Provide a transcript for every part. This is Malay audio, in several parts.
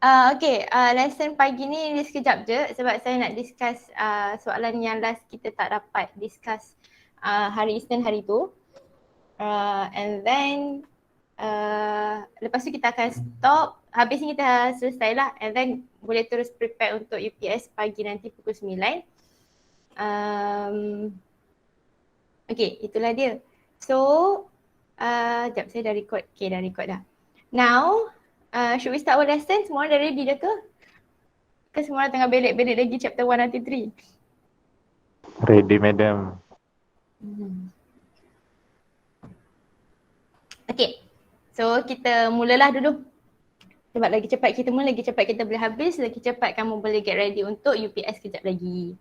Okay, lesson pagi ni sekejap je sebab saya nak discuss soalan yang last kita tak dapat discuss hari Isnin hari tu. And then lepas tu kita akan stop, habis ni kita selesai lah and then boleh terus prepare untuk UPS pagi nanti pukul 9. Okay, itulah dia. So, sekejap saya dah record. Okay, dah record dah. Now, should we start our lesson? Semua dah ready dah ke? Ke semua tengah belik-belik lagi chapter 1 nanti 3? Ready, madam. Okay, so kita mulalah dulu. Sebab lagi cepat kita mula, lagi cepat kita boleh habis, lagi cepat kamu boleh get ready untuk UPS kejap lagi.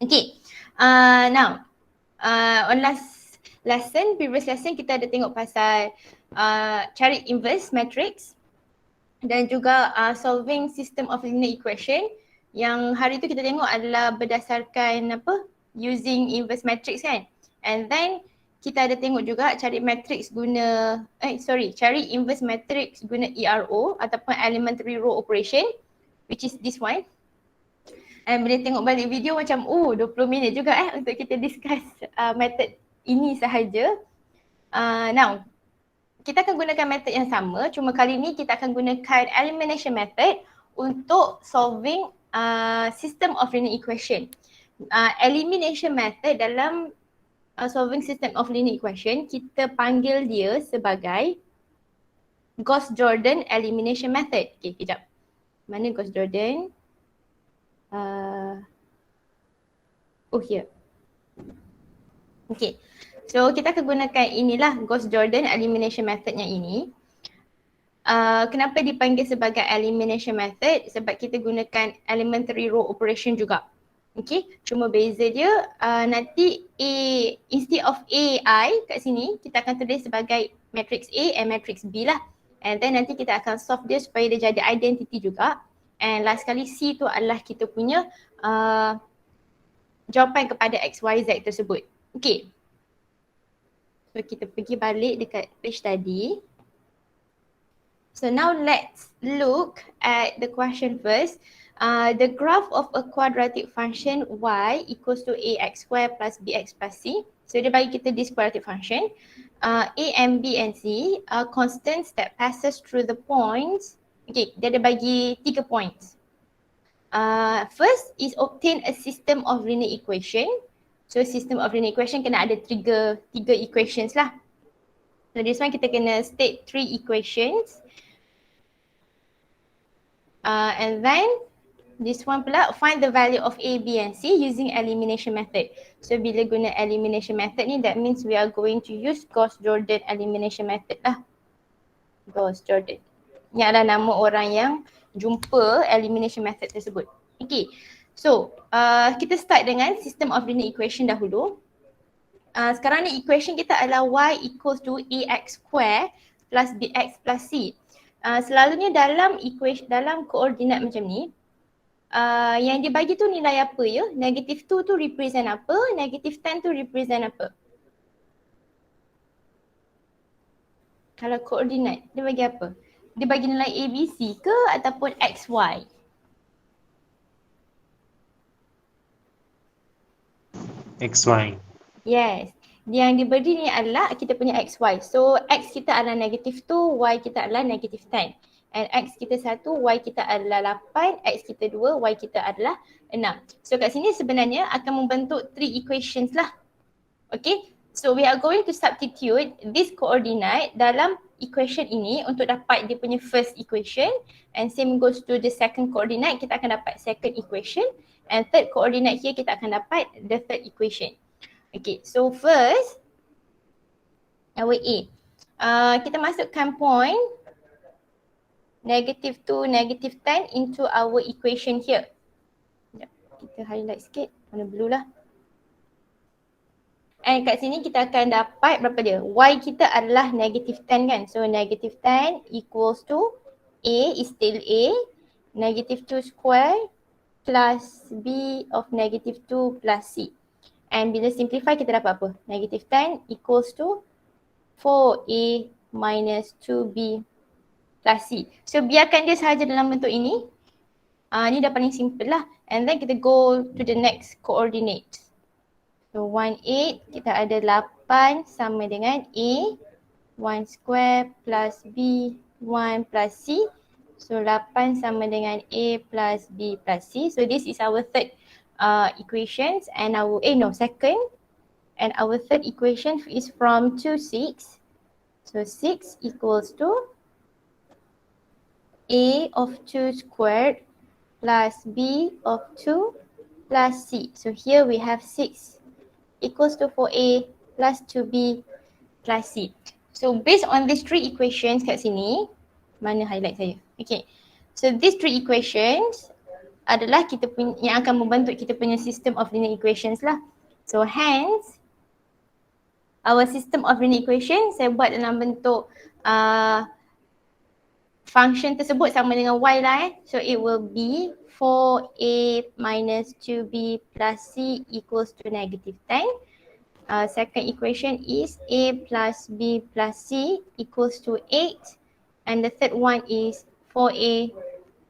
Okay, now on last lesson, previous lesson kita ada tengok pasal cari inverse matrix dan juga solving system of linear equation. Yang hari tu kita tengok adalah berdasarkan apa? Using inverse matrix kan. And then kita ada tengok juga cari matrix guna cari inverse matrix guna ERO ataupun elementary row operation, which is this one. And boleh tengok balik video macam 20 minit juga untuk kita discuss method ini sahaja. Now, kita akan gunakan method yang sama, cuma kali ni kita akan gunakan elimination method untuk solving system of linear equation. Elimination method dalam solving system of linear equation, kita panggil dia sebagai Gauss-Jordan elimination method. Okay, kejap. Mana Gauss-Jordan? Here. Okay. So kita akan gunakan inilah Gauss-Jordan elimination method yang ini. Kenapa dipanggil sebagai elimination method? Sebab kita gunakan elementary row operation juga. Okay, cuma beza dia nanti A, instead of AI kat sini, kita akan tulis sebagai matrix A and matrix B lah. And then nanti kita akan solve dia supaya dia jadi identity juga. And last kali C tu adalah kita punya jawapan kepada X, Y, Z tersebut. Okay. So kita pergi balik dekat page tadi. So now let's look at the question first. The graph of a quadratic function y equals to ax square plus bx plus c. So dia bagi kita this quadratic function. A and B and C are constants that passes through the points. Okay, dia ada bagi 3 points. First is obtain a system of linear equation. So system of linear equation kena ada tiga equations lah. So this one kita kena state 3 equations. And then this one pula find the value of A, B and C using elimination method. So bila guna elimination method ni, that means we are going to use Gauss-Jordan elimination method lah. Gauss-Jordan. Ini adalah nama orang yang jumpa elimination method tersebut. Okay. So, kita start dengan system of linear equation dahulu. Sekarang ni equation kita adalah y equals to ax square plus bx plus c. Selalunya dalam equation, dalam koordinat macam ni, yang dibagi tu nilai apa ya? Negative 2 tu represent apa? Negative 10 tu represent apa? Kalau koordinat, dia bagi apa? Dia bagi nilai A, B, C ke ataupun X, Y? XY. Yes. Yang diberi ni adalah kita punya XY. So X kita adalah negative 2, Y kita adalah negative 10. And X kita 1, Y kita adalah 8, X kita 2, Y kita adalah 6. So kat sini sebenarnya akan membentuk 3 equations lah. Okay. So we are going to substitute this coordinate dalam equation ini untuk dapat dia punya first equation. And same goes to the second coordinate, kita akan dapat second equation. And third coordinate here kita akan dapat the third equation. Okay, so first our A. Kita masukkan point negative 2, negative 10 into our equation here. Kita highlight sikit, warna blue lah. And kat sini kita akan dapat berapa dia? Y kita adalah negative 10 kan? So negative 10 equals to A is still A, negative 2 square plus B of negative 2 plus C. And bila simplify kita dapat apa? Negative 10 equals to 4A minus 2B plus C. So biarkan dia sahaja dalam bentuk ini. Ni dah paling simple lah. And then kita go to the next coordinate. So 1, 8, kita ada 8 sama dengan A, 1 square plus B, 1 plus C. So 8 sama dengan A plus B plus C. So this is our third equations and our, second. And our third equation is from 2, 6. So 6 equals to A of 2 squared plus B of 2 plus C. So here we have 6 equals to 4A plus 2B plus C. So based on these three equations kat sini, mana highlight saya? Okay. So these three equations adalah kita punya, yang akan membentuk kita punya system of linear equations lah. So hence, our system of linear equation saya buat dalam bentuk function tersebut sama dengan y lah So it will be 4a minus 2b plus c equals to negative 10. Second equation is a plus b plus c equals to 8. And the third one is 4a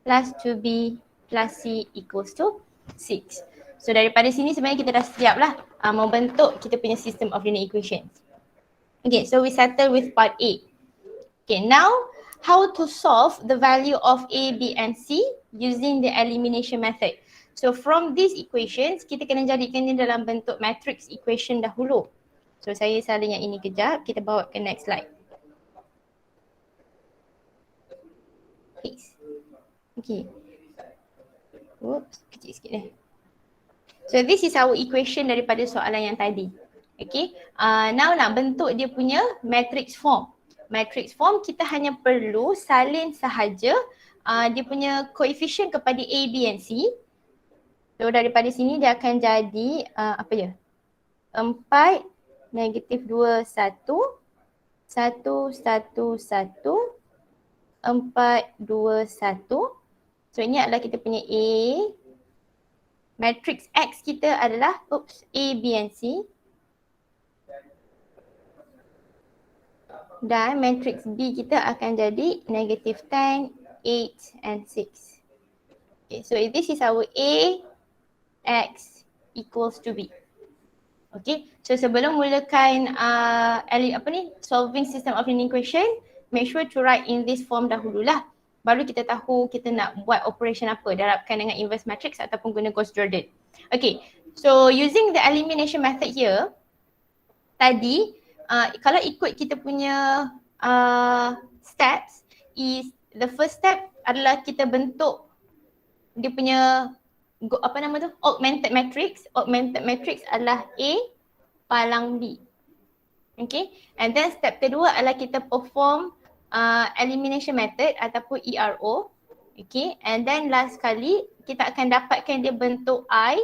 plus 2b plus c equals to 6. So daripada sini sebenarnya kita dah siap lah membentuk kita punya system of linear equations. Okay, so we settle with part A. Okay, now how to solve the value of A, B and C using the elimination method. So from these equations, kita kena jadikan ni dalam bentuk matrix equation dahulu. So saya salin yang ini kejap, kita bawa ke next slide. Please. Okay. Oops, kecil sikit dah. So this is our equation daripada soalan yang tadi. Okay, now nak bentuk dia punya matrix form. Matrix form kita hanya perlu salin sahaja dia punya koefisien kepada A, B and C. So daripada sini dia akan jadi 4, negatif 2, 1, 1, 1, 1, 4, 2, 1. So ini adalah kita punya A. Matrix X kita adalah A, B and C. Dan matrix B kita akan jadi negative 10, 8 and 6. Okay, so this is our A, X equals to B. Okay, so sebelum mulakan solving system of linear equation, make sure to write in this form dahululah. Baru kita tahu kita nak buat operation apa, darabkan dengan inverse matrix ataupun guna Gauss-Jordan. Okay, so using the elimination method here, tadi kalau ikut kita punya steps, is the first step adalah kita bentuk dia punya augmented matrix. Augmented matrix adalah A palang B. Okay, and then step kedua adalah kita perform elimination method ataupun ERO. Okay, and then last kali kita akan dapatkan dia bentuk I,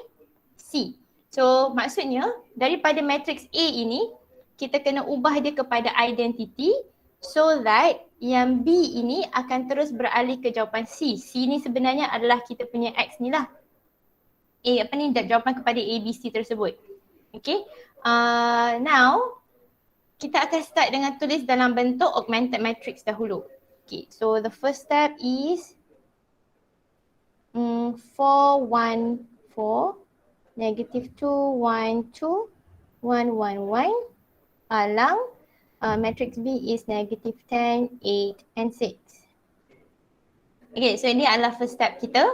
C. So maksudnya daripada matrix A ini kita kena ubah dia kepada identity so that yang B ini akan terus beralih ke jawapan C. C ni sebenarnya adalah kita punya X ni lah. Jawapan kepada ABC tersebut. Okay. Now kita akan start dengan tulis dalam bentuk augmented matrix dahulu. Okay. So the first step is 4, 1, 4, negative 2, 1, 2, 1, 1, 1. Palang matrix B is negative 10, 8 and 6. Okay, so ini adalah first step kita.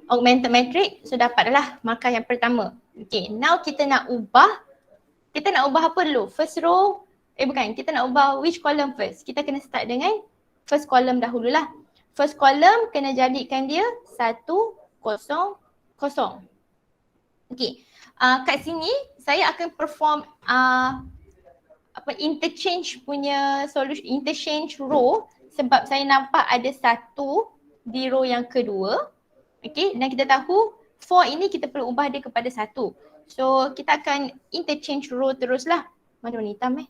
Augmented matrix, so dapat adalah markah yang pertama. Okay, now kita nak ubah apa dulu? First row, kita nak ubah which column first? Kita kena start dengan first column dahululah. First column kena jadikan dia 1, 0, 0. Okay, kat sini saya akan perform interchange punya solution, interchange row sebab saya nampak ada 1 di row yang kedua. Okay, dan kita tahu 4 ini kita perlu ubah dia kepada 1. So kita akan interchange row teruslah. Mana warna hitam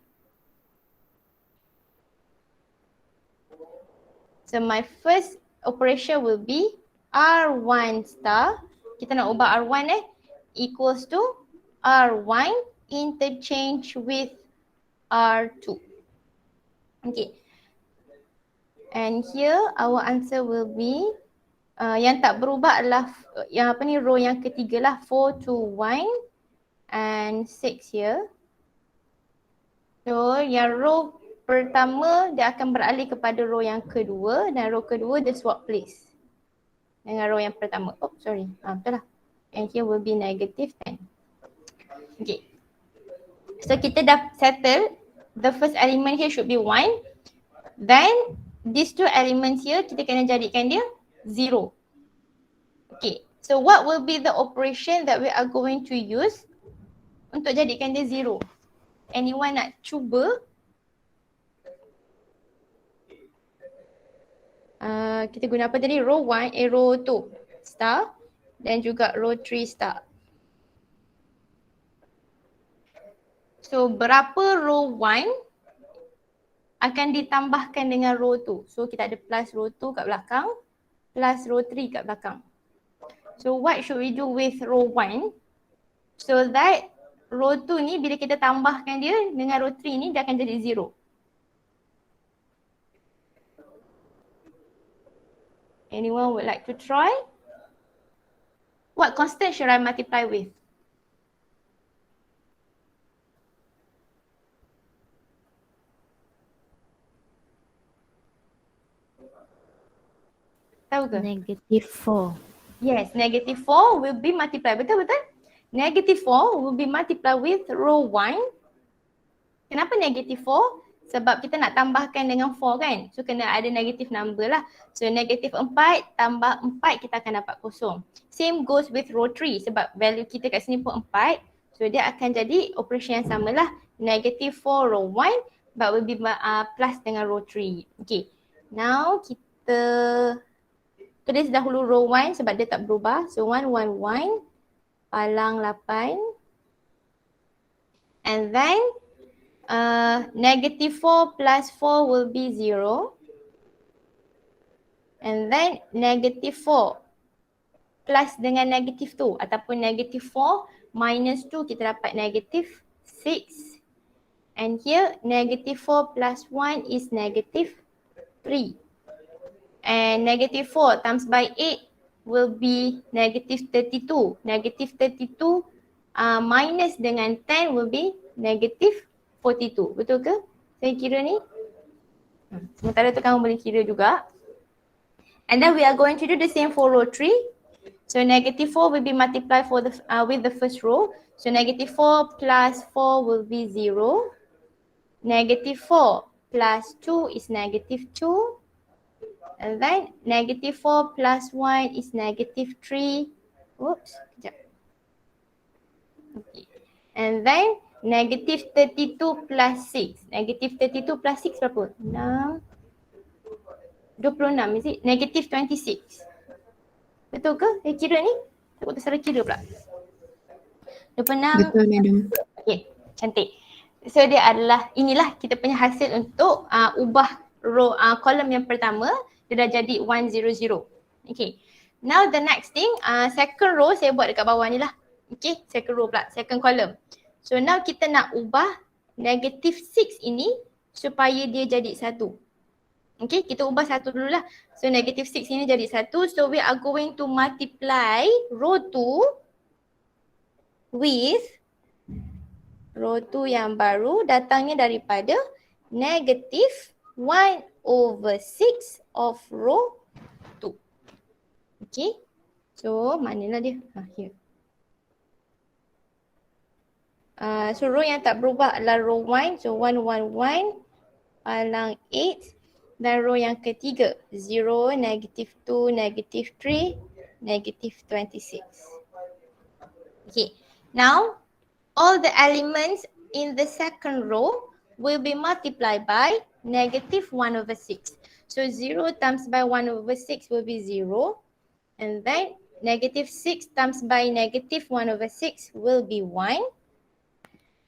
So my first operation will be R1 star. Kita nak ubah R1 equals to R1 interchange with R2. Okay. And here our answer will be yang tak berubah adalah yang apa ni, row yang ketiga lah, 4, 2, 1 and 6 here. So yang row pertama dia akan beralih kepada row yang kedua dan row kedua dia swap place dengan row yang pertama. Oh sorry, betul lah. And here will be negative 10. Okay. So kita dah settle the first element here should be 1. Then these two elements here kita kena jadikan dia 0. Okay. So what will be the operation that we are going to use untuk jadikan dia 0? Anyone nak cuba? Kita guna apa tadi? Row 1, row 2 star dan juga row 3 star. So berapa row 1 akan ditambahkan dengan row 2. So kita ada plus row 2 kat belakang, plus row 3 kat belakang. So what should we do with row 1? So that row 2 ni bila kita tambahkan dia dengan row 3 ni dia akan jadi 0. Anyone would like to try? What constant should I multiply with? Tahu ke? Negative 4. Yes, negative 4 will be multiplied. Betul-betul? Negative 4 will be multiplied with row 1. Kenapa negative 4? Sebab kita nak tambahkan dengan 4 kan? So kena ada negative number lah. So negative 4 tambah 4 kita akan dapat kosong. Same goes with row 3 sebab value kita kat sini pun 4. So dia akan jadi operation yang sama lah. Negative 4 row 1 but will be plus dengan row 3. Okay. Now kita tulis dahulu row 1 sebab dia tak berubah. So 1, 1, 1 palang 8. And then negative 4 plus 4 will be 0. And then negative 4 plus dengan negative 2 ataupun negative 4 minus 2 kita dapat negative 6. And here negative 4 plus 1 is negative 3. And negative 4 times by 8 will be negative 32. Negative 32 minus dengan 10 will be negative 42. Betul ke? Saya kira ni. Sementara tu kamu boleh kira juga. And then we are going to do the same for row 3. So negative 4 will be multiplied for the with the first row. So negative 4 plus 4 will be 0. Negative 4 plus 2 is negative 2. And then negative 4 plus 1 is negative 3. Oops, sekejap. Okay. And then negative 32 plus 6. Negative 32 plus 6 berapa? 6. 26 is it? Negative 26. Betul ke? Saya kira ni? Takut tersalah kira pula. 26. Betul, madam. Okay, cantik. So dia adalah, inilah kita punya hasil untuk ubah row kolom yang pertama. Dia dah jadi 100. Okay. Now the next thing, second row saya buat dekat bawah ni lah. Okay, second row pula, second column. So now kita nak ubah negative 6 ini supaya dia jadi 1. Okay, kita ubah 1 dulu lah. So negative 6 ini jadi 1. So we are going to multiply row 2 with row 2 yang baru datangnya daripada negative 1/6 of row 2. Okay, so manalah dia? Here. So row yang tak berubah adalah row 1. So 1, 1, 1 palang 8. Dan row yang ketiga 0, negative 2, negative 3, negative 26. Okay, now all the elements in the second row will be multiplied by negative 1/6. So 0 times by 1/6 will be 0. And then negative 6 times by negative 1/6 will be 1.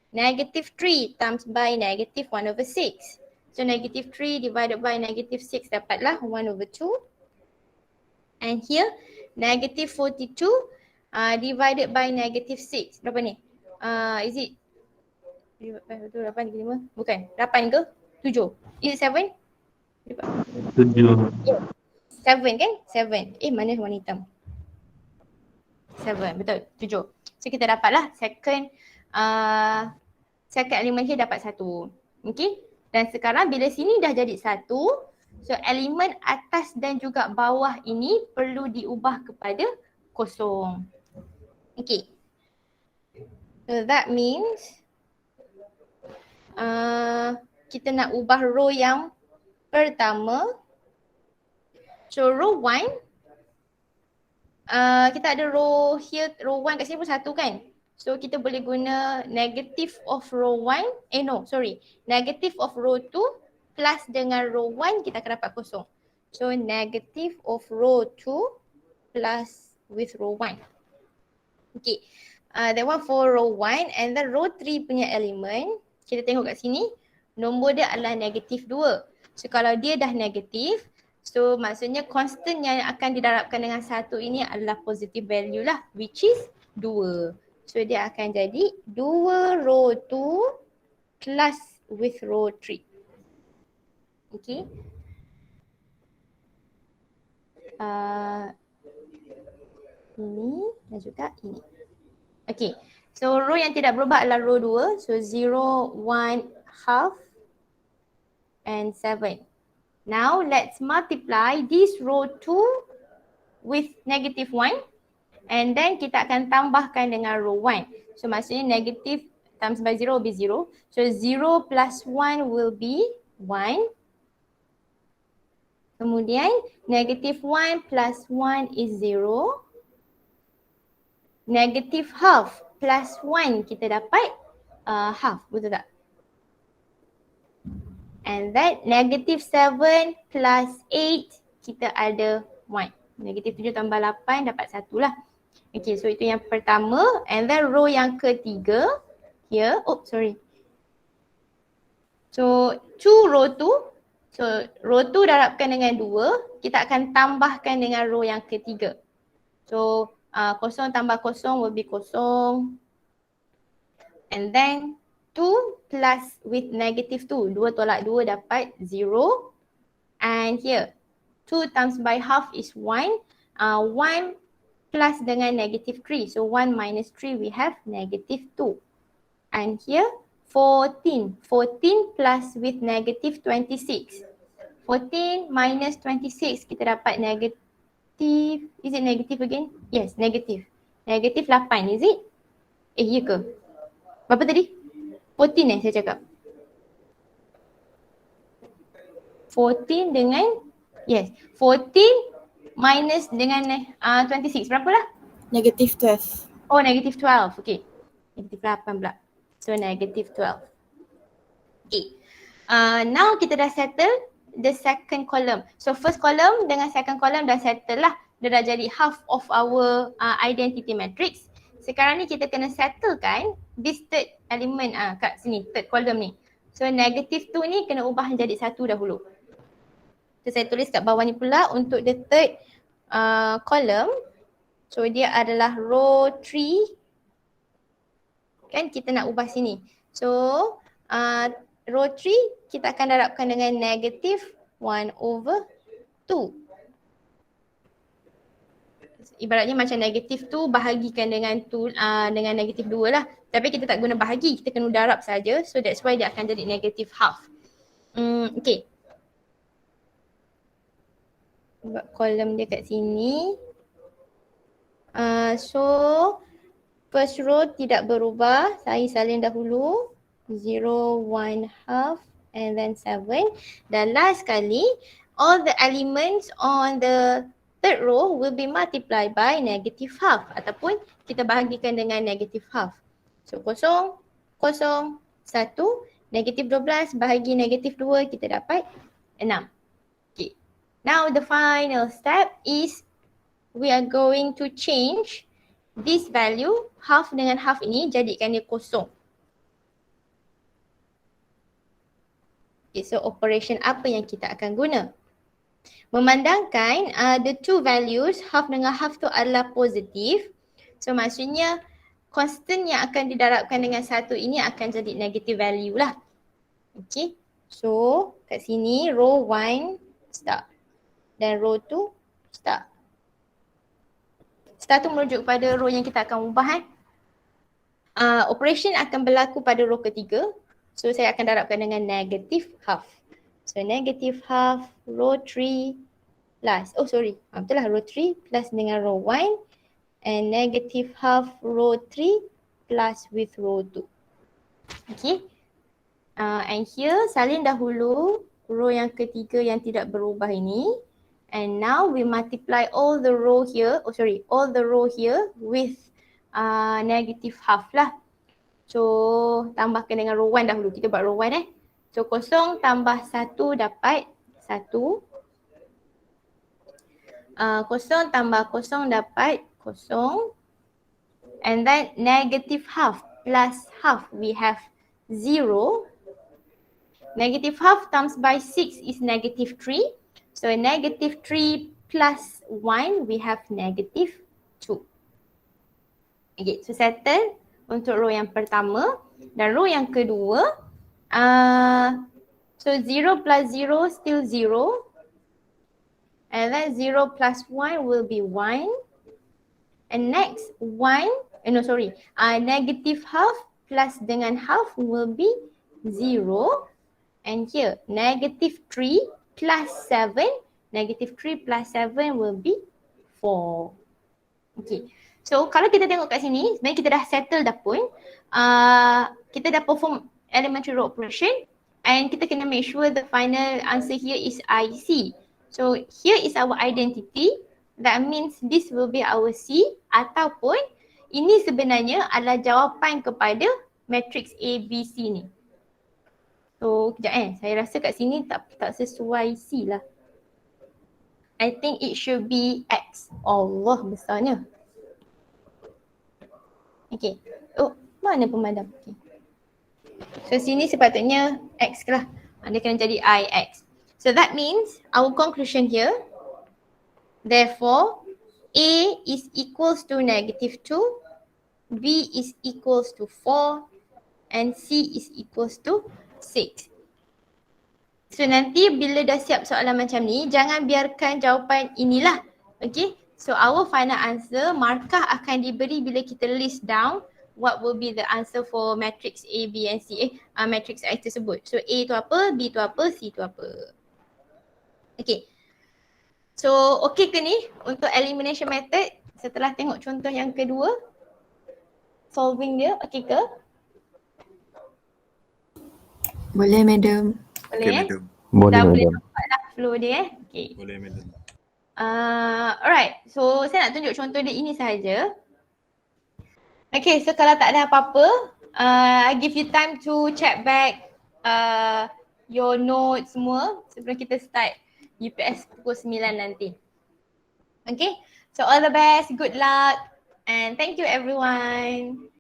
Negative 3 times by negative 1/6. So negative 3 divided by negative 6 dapatlah 1/2. And here negative 42 divided by negative 6. Berapa ni? Is it 8 ke 5? Bukan. 8 ke 7? Is it 7? 7. 7 kan? 7. Mana warna hitam? 7, betul. 7. So kita dapatlah second elemen here dapat 1. Okay. Dan sekarang bila sini dah jadi 1, so elemen atas dan juga bawah ini perlu diubah kepada kosong. Okay. So that means kita nak ubah row yang pertama. So row 1, kita ada row here, row 1 kat sini pun 1 kan. So kita boleh guna negative of row 1, negative of row 2 plus dengan row 1 kita akan dapat kosong. So negative of row 2 plus with row 1. Okay, that one for row 1 and then row 3 punya elemen, kita tengok kat sini, nombor dia adalah negatif 2. So kalau dia dah negatif, so maksudnya constant yang akan didarabkan dengan 1 ini adalah positive value lah, which is 2. So dia akan jadi 2 row 2 plus with row 3. Okay. Ini dan juga ini. Okay. So row yang tidak berubah adalah row 2. So 0, 1, half and 7. Now let's multiply this row 2 with negative 1 and then kita akan tambahkan dengan row 1. So maksudnya negative times by 0 will be 0. So 0 plus 1 will be 1. Kemudian negative 1 plus 1 is 0. Negative half plus 1 kita dapat half, betul tak? And then negative 7 plus 8 kita ada 1. Negative 7 tambah 8 dapat 1 lah. Okay, so itu yang pertama. And then row yang ketiga here, So 2 row 2. So row 2 darabkan dengan 2, kita akan tambahkan dengan row yang ketiga. So kosong tambah kosong will be kosong. And then 2 plus with negative 2. 2 tolak 2 dapat 0. And here 2 times by half is 1. 1 plus dengan negative 3. So 1 minus 3 we have negative 2. And here 14. 14 plus with negative 26. 14 minus 26 kita dapat negative. Is it negative again? Yes, negative. Negative 8 is it? Ya ke? Berapa tadi? 14 saya cakap. 14 dengan, yes, 14 minus dengan 26. Berapa lah? Negative 12. Oh, negative 12. Okay. Negative 8 pula. So negative 12. Okay. Now kita dah settle the second column. So first column dengan second column dah settle lah. Dia dah jadi half of our identity matrix. Sekarang ni kita kena settlekan this third element kat sini, third column ni. So negative 2 ni kena ubah jadi 1 dahulu. So saya tulis kat bawah ni pula untuk the third column. So dia adalah row 3. Kan kita nak ubah sini. So row 3 kita akan darabkan dengan negative 1 over 2. Ibaratnya macam negative 2 bahagikan dengan 2 dengan negative 2 lah. Tapi kita tak guna bahagi, kita kena darab saja. So that's why dia akan jadi negative half. Okay. Buat kolom dia kat sini. So first row tidak berubah. Saya salin dahulu. 0, 1, half and then 7. Dan last kali, all the elements on the third row will be multiplied by negative half ataupun kita bahagikan dengan negative half. So 0, 0, 1, negative 12 bahagi negative 2 kita dapat 6. Okay. Now the final step is we are going to change this value half dengan half ini jadikan dia kosong. Okay, so operation apa yang kita akan guna? Memandangkan the two values half dengan half tu adalah positif. So maksudnya constant yang akan didarabkan dengan 1 ini akan jadi negative value lah. Okay. So kat sini row 1 start. Dan row 2 start. Start tu merujuk kepada row yang kita akan ubah operation akan berlaku pada row ketiga. So saya akan darabkan dengan negative half. So negative half row 3 plus, betul lah, row 3 plus dengan row 1 and negative half row 3 plus with row 2. Okay. And here salin dahulu row yang ketiga yang tidak berubah ini. And now we multiply all the row here, all the row here with negative half lah. So tambahkan dengan row 1 dahulu. Kita buat row 1 So kosong tambah 1 dapat 1. Kosong tambah kosong dapat kosong. And then negative half plus half we have 0. Negative half times by 6 is negative 3. So negative 3 plus 1 we have negative 2. Okay, so settle untuk row yang pertama. Dan row yang kedua, so 0 plus 0 still 0. And then 0 plus 1 will be 1. And next negative half plus dengan half will be 0. And here negative 3 plus 7. Negative 3 plus 7 will be 4. Okay. So kalau kita tengok kat sini, sebenarnya kita dah settle dah pun. Kita dah perform elementary row operation. And kita kena make sure the final answer here is IC. So here is our identity. That means this will be our C. Ataupun ini sebenarnya adalah jawapan kepada matrix ABC ni. So kejap saya rasa kat sini tak sesuai C lah. I think it should be X. Allah besarnya. Okay. Oh, mana pemadam? Okay. So sini sepatutnya X lah. Dia kena jadi IX. So that means our conclusion here, therefore A is equals to negative 2, B is equals to 4 and C is equals to 6. So nanti bila dah siap soalan macam ni, jangan biarkan jawapan inilah. Okay, so our final answer, markah akan diberi bila kita list down what will be the answer for matrix A, B and C, matrix X tersebut. So A tu apa, B tu apa, C tu apa. Okay. So okay ke ni untuk elimination method setelah tengok contoh yang kedua? Solving dia okay ke? Boleh, madam. Boleh madam. Boleh, Dah boleh madam. nampak dah flow dia Okay. Boleh, madam. Alright, so saya nak tunjuk contoh dia ini sahaja. Okay, so kalau tak ada apa-apa, I give you time to check back your notes semua sebelum kita start UPS pukul 9 nanti. Okay, so all the best, good luck and thank you everyone.